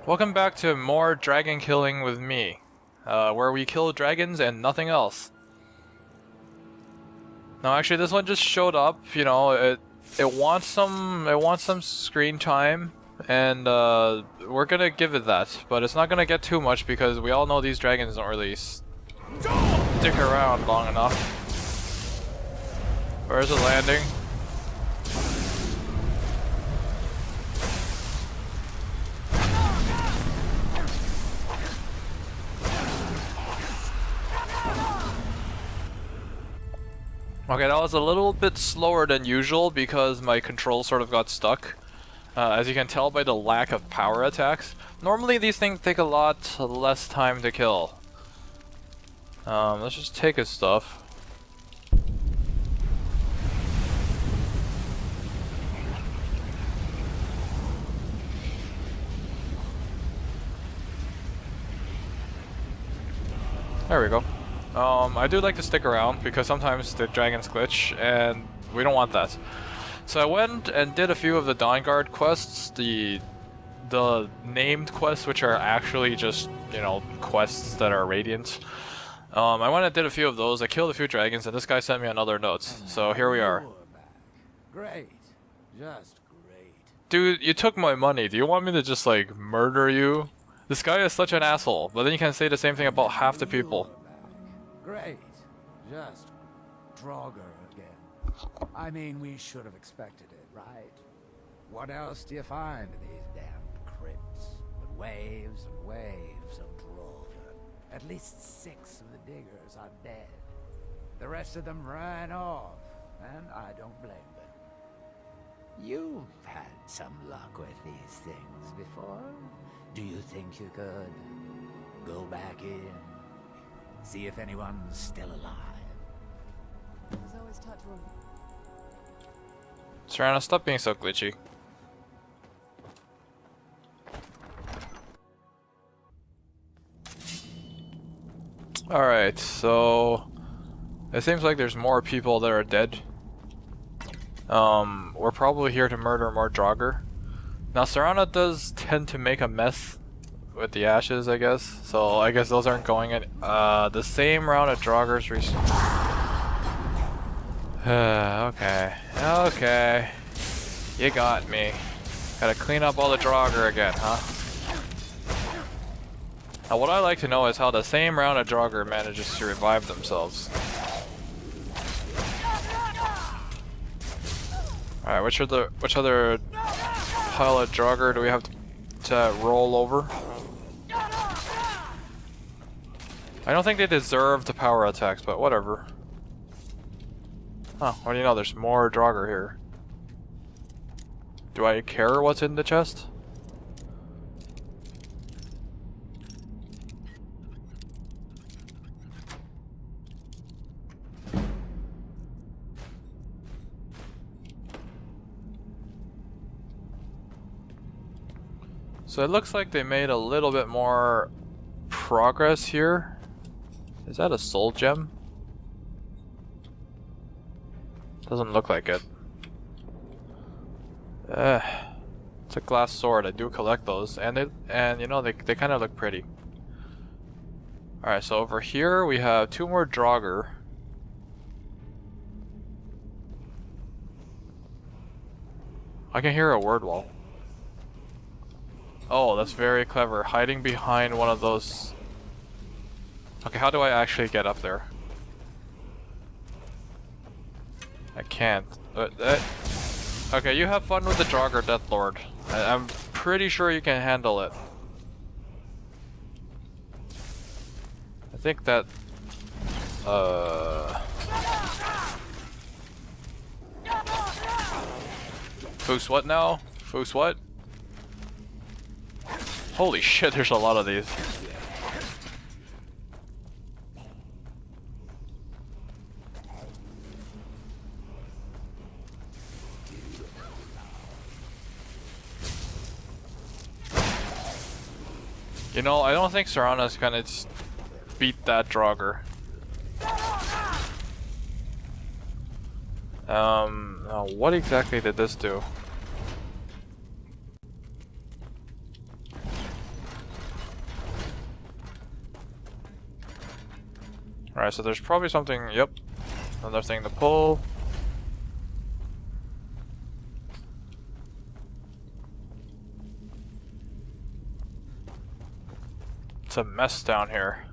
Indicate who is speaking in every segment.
Speaker 1: Welcome back to more dragon killing with me, where we kill dragons and nothing else. No, actually, this one just showed up. You know, it wants some screen time, and we're gonna give it that. But it's not gonna get too much because we all know these dragons don't really stick around long enough. Where is it landing? Okay, that was a little bit slower than usual because my control sort of got stuck. As you can tell by the lack of power attacks. Normally these things take a lot less time to kill. Let's just take his stuff. There we go. I do like to stick around because sometimes the dragons glitch and we don't want that. So I went and did a few of the Dawn Guard quests, the named quests, which are actually just, you know, quests that are radiant. I went and did a few of those. I killed a few dragons and this guy sent me another note. So here we are.
Speaker 2: Great. Just great.
Speaker 1: Dude, you took my money. Do you want me to just like murder you? This guy is such an asshole, but then you can say the same thing about half the people.
Speaker 2: Great. Just Draugr again. I mean, we should have expected it, right? What else do you find in these damned crypts? But waves and waves of Draugr. At least 6 of the diggers are dead. The rest of them ran off, and I don't blame them. You've had some luck with these things before. Do you think you could go back in? See if anyone's still alive.
Speaker 3: I was always taught to
Speaker 1: Serrano, stop being so glitchy. Alright, so it seems like there's more people that are dead. We're probably here to murder more Draugr. Now Serrano does tend to make a mess with the ashes, I guess. So I guess those aren't going in. The same round of Draugrs okay. Okay. You got me. Gotta clean up all the Draugr again, huh? Now what I like to know is how the same round of Draugr manages to revive themselves. Alright, which other pile of Draugr do we have to roll over? I don't think they deserve the power attacks, but whatever. Huh, what do you know, there's more Draugr here. Do I care what's in the chest? So it looks like they made a little bit more progress here. Is that a soul gem? Doesn't look like it. It's a glass sword. I do collect those, and you know they kind of look pretty. All right, so over here we have 2 more Draugr. I can hear a word wall. Oh, that's very clever. Hiding behind one of those. Okay, how do I actually get up there? I can't. Okay, you have fun with the Draugr Deathlord. I'm pretty sure you can handle it. I think that... Foos what now? Foos what? Holy shit, there's a lot of these. You know, I don't think Serrano's gonna beat that Draugr. Now what exactly did this do? Alright, so there's probably something, yep. Another thing to pull. It's a mess down here.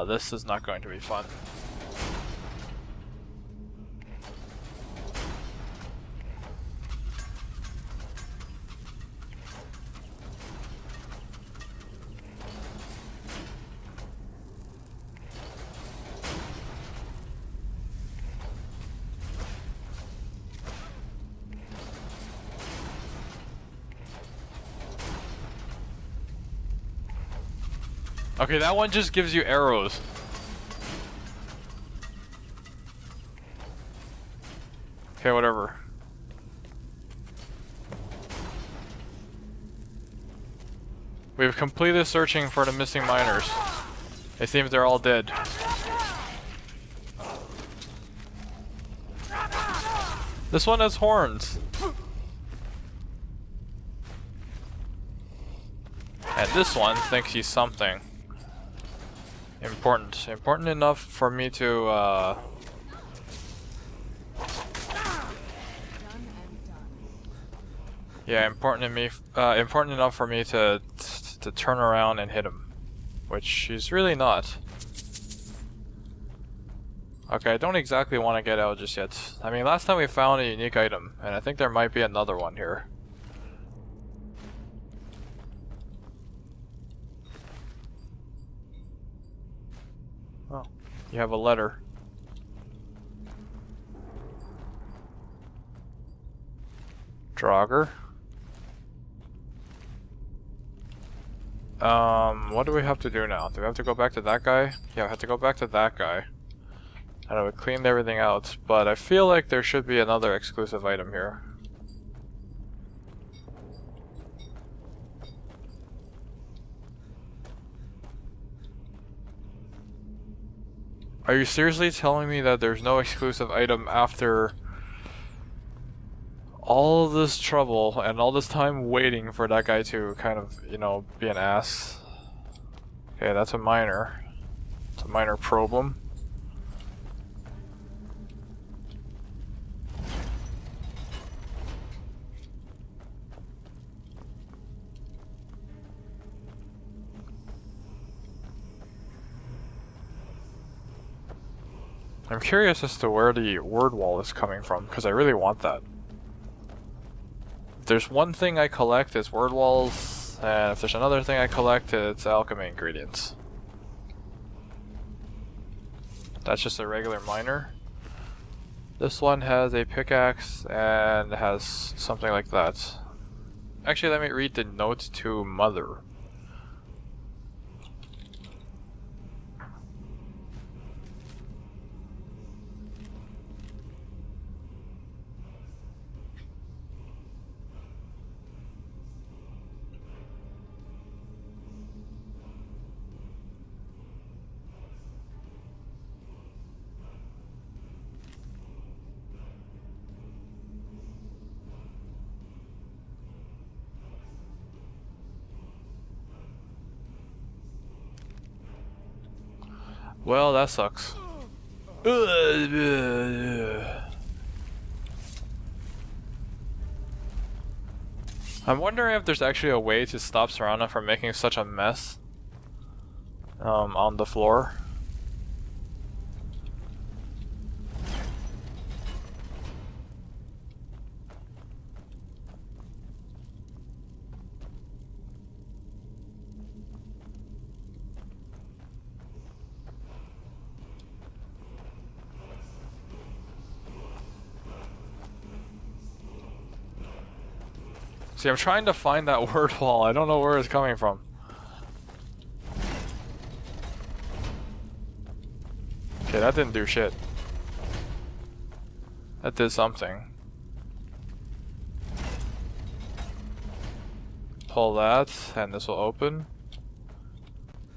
Speaker 1: This is not going to be fun. Okay, that one just gives you arrows. Okay, whatever. We've completed searching for the missing miners. It seems they're all dead. This one has horns. And this one thinks he's something. Important. Important enough for me to,
Speaker 3: Done and done.
Speaker 1: yeah, important enough for me to turn around and hit him. Which he's really not. Okay, I don't exactly want to get out just yet. I mean, last time we found a unique item, and I think there might be another one here. Oh, you have a letter. Draugr. What do we have to do now? Do we have to go back to that guy? Yeah, we have to go back to that guy. And we cleaned everything out, but I feel like there should be another exclusive item here. Are you seriously telling me that there's no exclusive item after all this trouble and all this time waiting for that guy to kind of, you know, be an ass? Okay, that's a miner. It's a minor problem. I'm curious as to where the word wall is coming from, because I really want that. If there's one thing I collect, it's word walls, and if there's another thing I collect, it's alchemy ingredients. That's just a regular miner. This one has a pickaxe and has something like that. Actually, let me read the note to Mother. Well, that sucks. I'm wondering if there's actually a way to stop Serana from making such a mess on the floor. See, I'm trying to find that word wall. I don't know where it's coming from. Okay, that didn't do shit. That did something. Pull that, and this will open.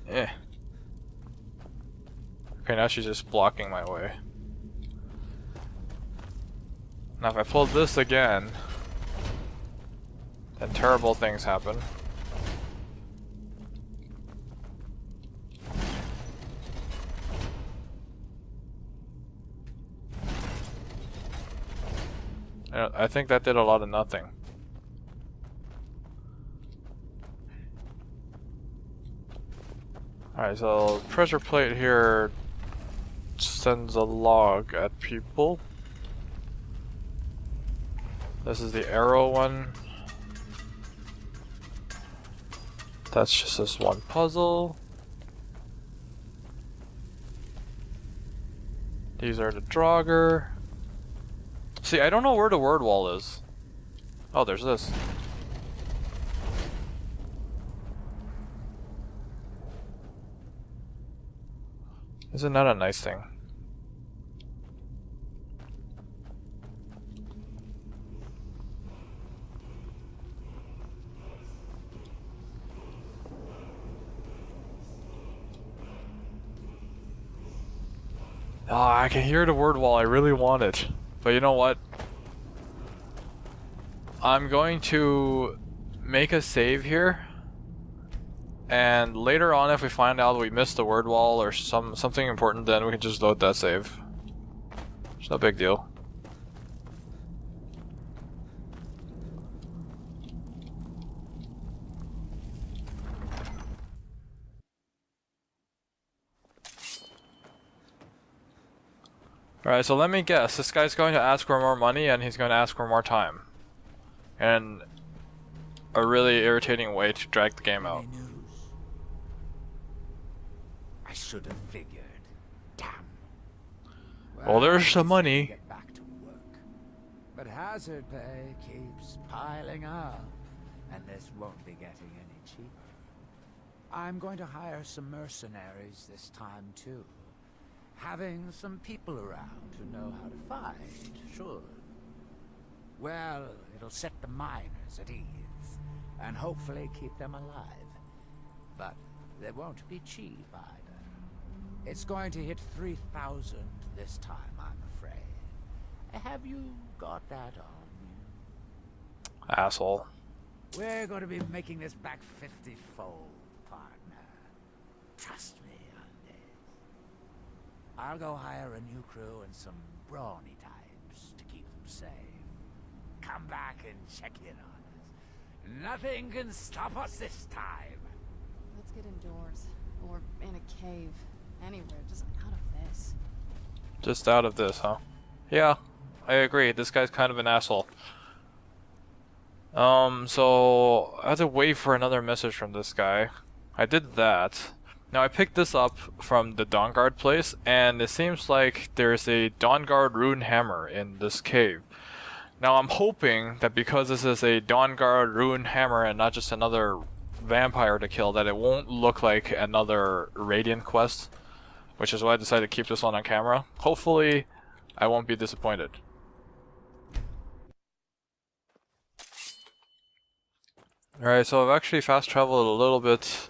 Speaker 1: Eh. Okay, now she's just blocking my way. Now if I pull this again... then terrible things happen. I think that did a lot of nothing. Alright, so pressure plate here sends a log at people. This is the arrow one. That's just this one puzzle. These are the Draugr. See, I don't know where the word wall is. Oh, there's this. Isn't that a nice thing? Oh, I can hear the word wall. I really want it. But you know what? I'm going to make a save here. And later on, if we find out we missed the word wall or something important, then we can just load that save. It's no big deal. Alright, so let me guess. This guy's going to ask for more money and he's going to ask for more time. And a really irritating way to drag the game out.
Speaker 2: I should have figured. Damn.
Speaker 1: Well, there's the money.
Speaker 2: Get back to work. But hazard pay keeps piling up, and this won't be getting any cheaper. I'm going to hire some mercenaries this time too. Having some people around who know how to fight should. Well, it'll set the miners at ease, and hopefully keep them alive. But they won't be cheap either. It's going to hit 3,000 this time, I'm afraid. Have you got that on you?
Speaker 1: Asshole.
Speaker 2: We're going to be making this back 50-fold, partner. Trust me on this. I'll go hire a new crew and some brawny types to keep them safe. Come back and check in on us. Nothing can stop us this time.
Speaker 3: Let's get indoors. Or in a cave. Anywhere, just out of this.
Speaker 1: Just out of this, huh? Yeah, I agree. This guy's kind of an asshole. So I had to wait for another message from this guy. I did that. Now I picked this up from the Dawnguard place, and it seems like there's a Dawnguard rune hammer in this cave. Now I'm hoping that because this is a Dawnguard rune hammer and not just another vampire to kill, that it won't look like another Radiant quest, which is why I decided to keep this one on camera. Hopefully I won't be disappointed. Alright, so I've actually fast traveled a little bit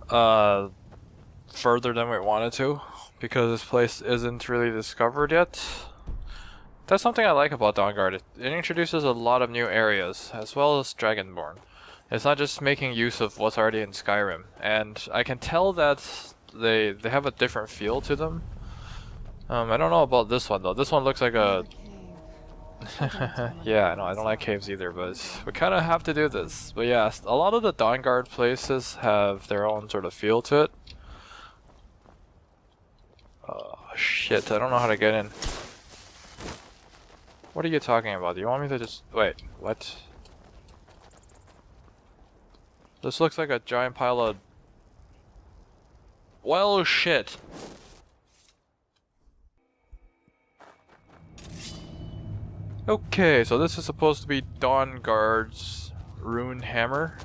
Speaker 1: further than we wanted to, because this place isn't really discovered yet. That's something I like about Dawnguard. It introduces a lot of new areas, as well as Dragonborn. It's not just making use of what's already in Skyrim, and I can tell that they have a different feel to them. I don't know about this one though. This one looks like a... yeah, I know, I don't like caves either, but we kind of have to do this. But yeah, a lot of the Dawnguard places have their own sort of feel to it. Oh shit, I don't know how to get in. What are you talking about? Do you want me to just... wait, what? This looks like a giant pile of... well, shit. Okay, so this is supposed to be Dawnguard's rune hammer.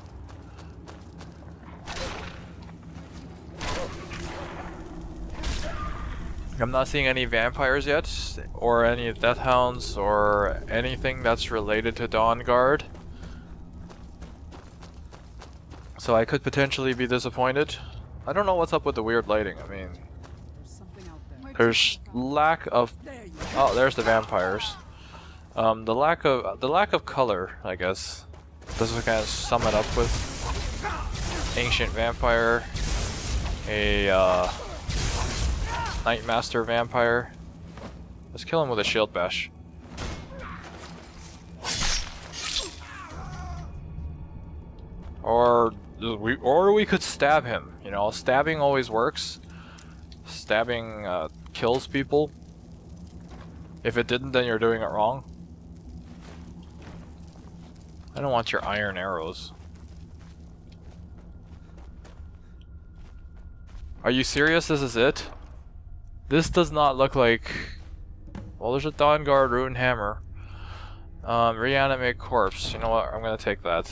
Speaker 1: I'm not seeing any vampires yet, or any death hounds, or anything that's related to Dawnguard. So I could potentially be disappointed. I don't know what's up with the weird lighting. I mean, there's lack of... oh, there's the vampires. The lack of color, I guess. This is gonna sum it up with Ancient Vampire, a Nightmaster Vampire. Let's kill him with a shield bash. Or we could stab him. You know, stabbing always works. Stabbing kills people. If it didn't, then you're doing it wrong. I don't want your iron arrows. Are you serious? This is it? This does not look like... Well, there's a Dawnguard Rune Hammer. Reanimate Corpse. You know what? I'm gonna take that.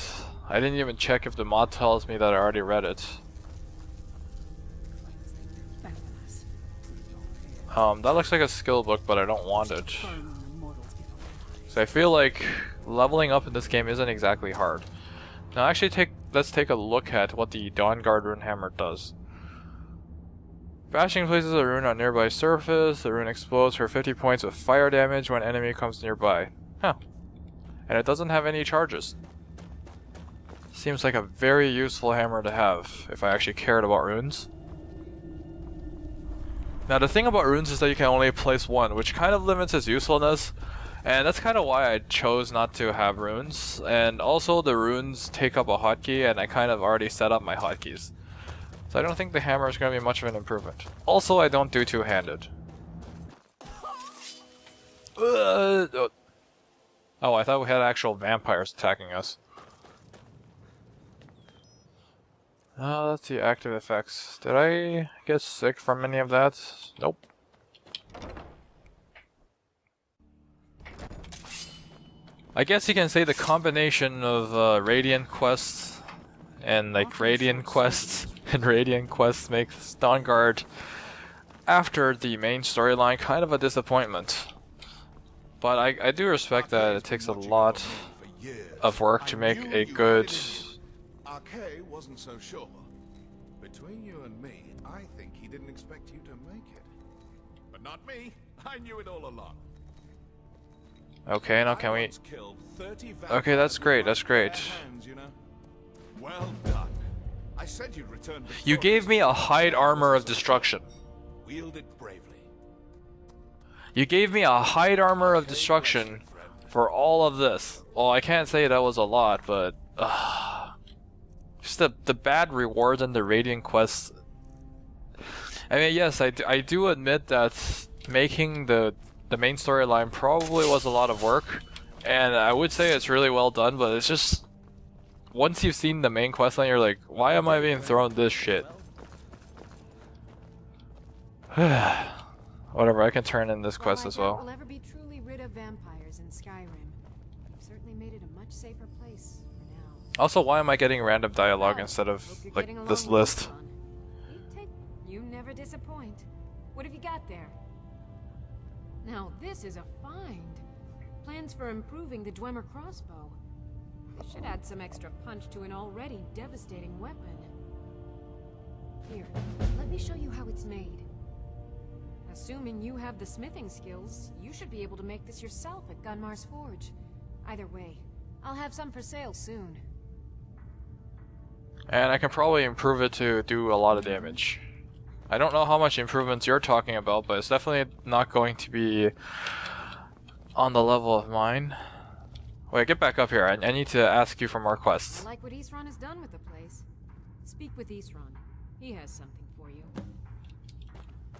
Speaker 1: I didn't even check if the mod tells me that I already read it. That looks like a skill book, but I don't want it. So I feel like leveling up in this game isn't exactly hard. Now actually let's take a look at what the Dawnguard Rune Hammer does. Bashing places a rune on nearby surface. The rune explodes for 50 points of fire damage when enemy comes nearby. Huh. And it doesn't have any charges. Seems like a very useful hammer to have if I actually cared about runes. Now the thing about runes is that you can only place one, which kind of limits its usefulness. And that's kind of why I chose not to have runes. And also the runes take up a hotkey, and I kind of already set up my hotkeys. So I don't think the hammer is going to be much of an improvement. Also, I don't do two-handed. Oh, I thought we had actual vampires attacking us. Let's see, active effects. Did I get sick from any of that? Nope. I guess you can say the combination of Radiant quests and like Radiant quests and Radiant quests makes Dawnguard after the main storyline kind of a disappointment. But I do respect that it takes a lot of work to make a good...
Speaker 4: Arcay wasn't so sure. Between you and me, I think he didn't expect you to make it. But not me. I knew it all along.
Speaker 1: Okay, now can we... Okay, that's great, that's great.
Speaker 4: Well done. I said you'd return.
Speaker 1: You gave me a hide armor of destruction.
Speaker 4: Wield it bravely.
Speaker 1: You gave me a hide armor of destruction for all of this. Well, I can't say that was a lot, but... just the bad rewards and the Radiant quests. I mean, yes, I do admit that making the main storyline probably was a lot of work, and I would say it's really well done, but it's just... Once you've seen the main questline, you're like, why am I being thrown this shit? Whatever, I can turn in this quest as well.
Speaker 3: We'll ever be truly rid of vampires in Skyrim. You've certainly made it a much safer place for now.
Speaker 1: Also, why am I getting random dialogue instead of, like, this list?
Speaker 3: You never disappoint. What have you got there? Now, this is a find. Plans for improving the Dwemer crossbow. Should add some extra punch to an already devastating weapon. Here, let me show you how it's made. Assuming you have the smithing skills, you should be able to make this yourself at Gunmar's Forge. Either way, I'll have some for sale soon.
Speaker 1: And I can probably improve it to do a lot of damage. I don't know how much improvements you're talking about, but it's definitely not going to be on the level of mine. Wait, get back up here. I need to ask you for more quests.
Speaker 3: I like what Isran has done with the place. Speak with Isran. He has something for you.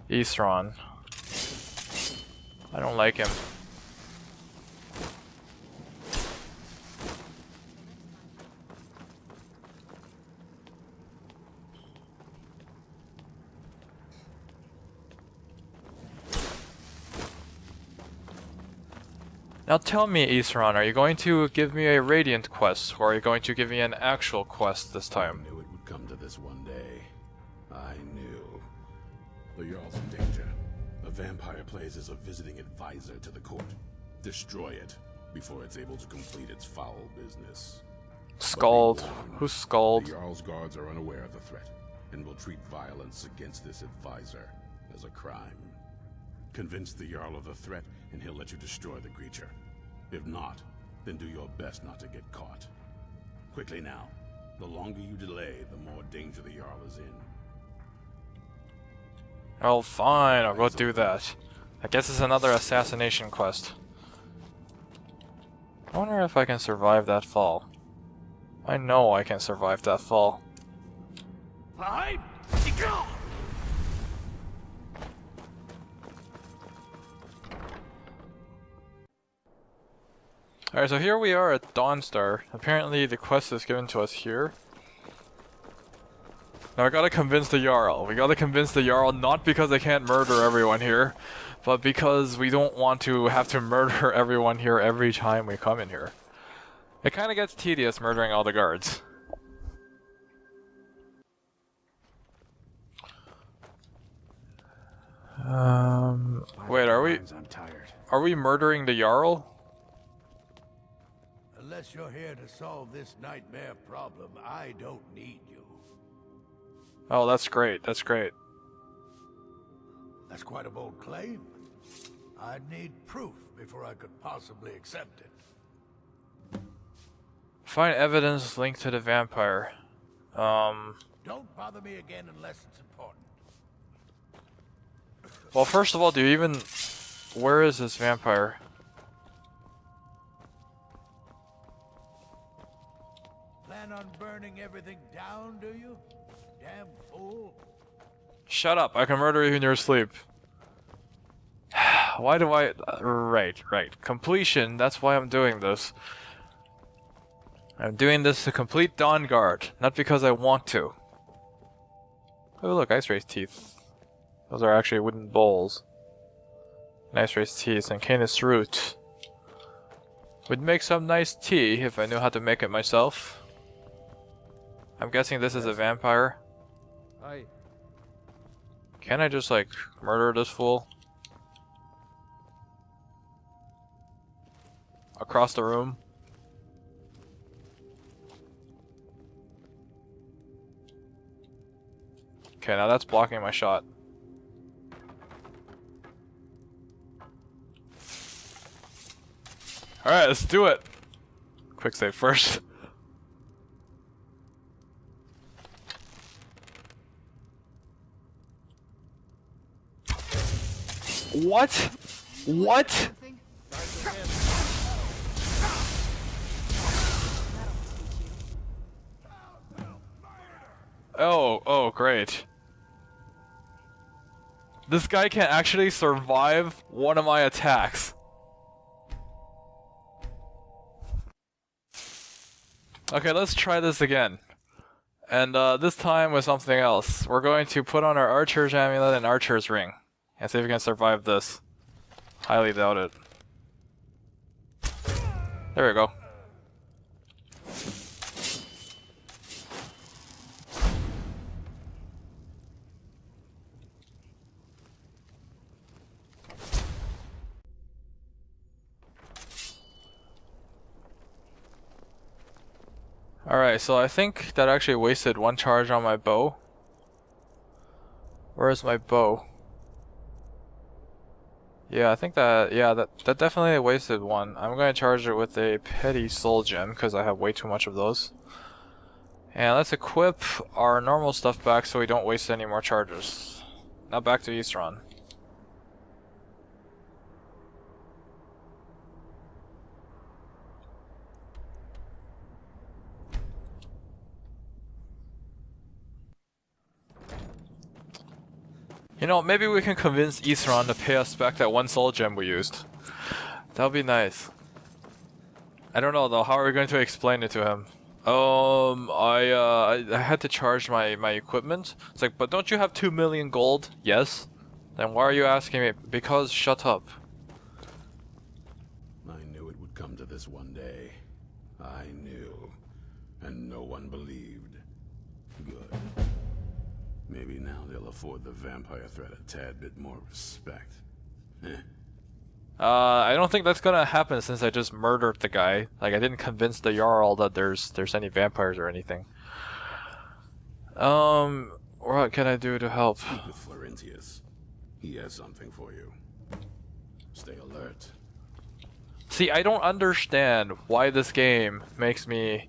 Speaker 1: Isran. I don't like him. Now tell me, Isran, are you going to give me a Radiant quest, or are you going to give me an actual quest this time?
Speaker 5: I knew it would come to this one day. I knew. The Jarl's in danger. The vampire plays as a visiting advisor to the court. Destroy it before it's able to complete its foul business.
Speaker 1: Scald. Who's Scald?
Speaker 5: The Jarl's guards are unaware of the threat, and will treat violence against this advisor as a crime. Convince the Jarl of the threat, and he'll let you destroy the creature. If not, then do your best not to get caught. Quickly now. The longer you delay, the more danger the Jarl is in.
Speaker 1: Oh, fine, I'll go do that. I guess it's another assassination quest. I wonder if I can survive that fall. I know I can survive that fall.
Speaker 2: Fine. Go.
Speaker 1: Alright, so here we are at Dawnstar. Apparently the quest is given to us here. Now I gotta convince the Jarl. We gotta convince the Jarl not because they can't murder everyone here, but because we don't want to have to murder everyone here every time we come in here. It kinda gets tedious murdering all the guards. Wait, are we murdering the Jarl?
Speaker 2: Unless you're here to solve this nightmare problem, I don't need you.
Speaker 1: Oh, that's great, that's great.
Speaker 2: That's quite a bold claim. I'd need proof before I could possibly accept it.
Speaker 1: Find evidence linked to the vampire.
Speaker 2: Don't bother me again unless it's important.
Speaker 1: Well, first of all, do you even... Where is this vampire?
Speaker 2: Plan on burning everything down, do you? Damn fool.
Speaker 1: Shut up, I can murder you in your sleep. Why do I... right. Completion, that's why I'm doing this. I'm doing this to complete Dawnguard, not because I want to. Oh look, Ice Race teeth. Those are actually wooden bowls. Ice Race teeth and Canis root. Would make some nice tea if I knew how to make it myself. I'm guessing this is a vampire. Can I just like murder this fool? Across the room? Okay, now that's blocking my shot. Alright, let's do it! Quick save first. What? What? Oh, great. This guy can actually survive one of my attacks. Okay, let's try this again. And this time with something else. We're going to put on our Archer's Amulet and Archer's Ring. And see if we can survive this. Highly doubt it. There we go. Alright, so I think that actually wasted one charge on my bow. Where's my bow? Yeah, I think that, yeah, that definitely wasted one. I'm going to charge it with a petty soul gem, because I have way too much of those. And let's equip our normal stuff back so we don't waste any more charges. Now back to Eastron. You know, maybe we can convince Eastron to pay us back that one soul gem we used. That would be nice. I don't know though, how are we going to explain it to him? I had to charge my equipment. It's like, but don't you have 2 million gold? Yes. Then why are you asking me? Because shut up.
Speaker 5: I knew it would come to this one day. I knew. And no one believed. Good. Maybe now they'll afford the vampire threat a tad bit more respect.
Speaker 1: I don't think that's gonna happen since I just murdered the guy. Like, I didn't convince the Jarl that there's any vampires or anything. What can I do to help?
Speaker 5: Speak with Florentius. He has something for you. Stay alert.
Speaker 1: See, I don't understand why this game makes me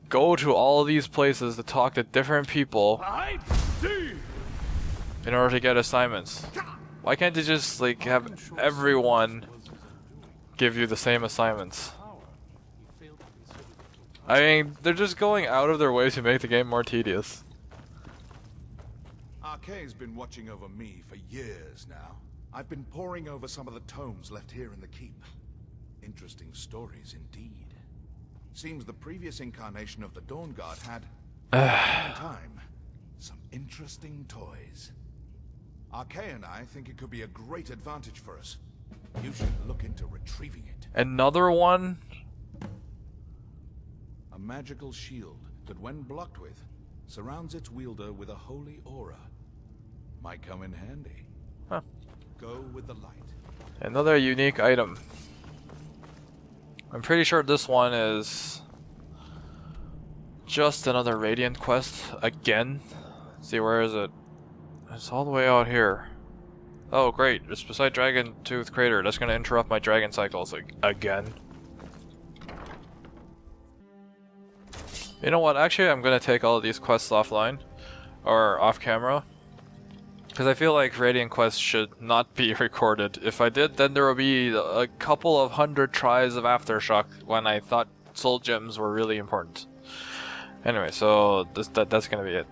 Speaker 1: go to all of these places to talk to different people in order to get assignments? Why can't you just like have everyone give you the same assignments? I mean, they're just going out of their way to make the game more tedious.
Speaker 4: Arcay's been watching over me for years now. I've been poring over some of the tomes left here in the keep. Interesting stories indeed. Seems the previous incarnation of the Dawn Guard had, at one time, some interesting toys. Arcay and I think it could be a great advantage for us. You should look into retrieving it.
Speaker 1: Another one?
Speaker 4: A magical shield that, when blocked with, surrounds its wielder with a holy aura. Might come in handy.
Speaker 1: Huh.
Speaker 4: Go with the light.
Speaker 1: Another unique item. I'm pretty sure this one is just another Radiant quest again. Let's see, where is it? It's all the way out here. Oh great, it's beside Dragon Tooth Crater. That's gonna interrupt my dragon cycles again. You know what, actually I'm gonna take all of these quests offline. Or off camera. Because I feel like Radiant quests should not be recorded. If I did, then there would be a couple of 100 tries of Aftershock when I thought soul gems were really important. Anyway, so that's gonna be it.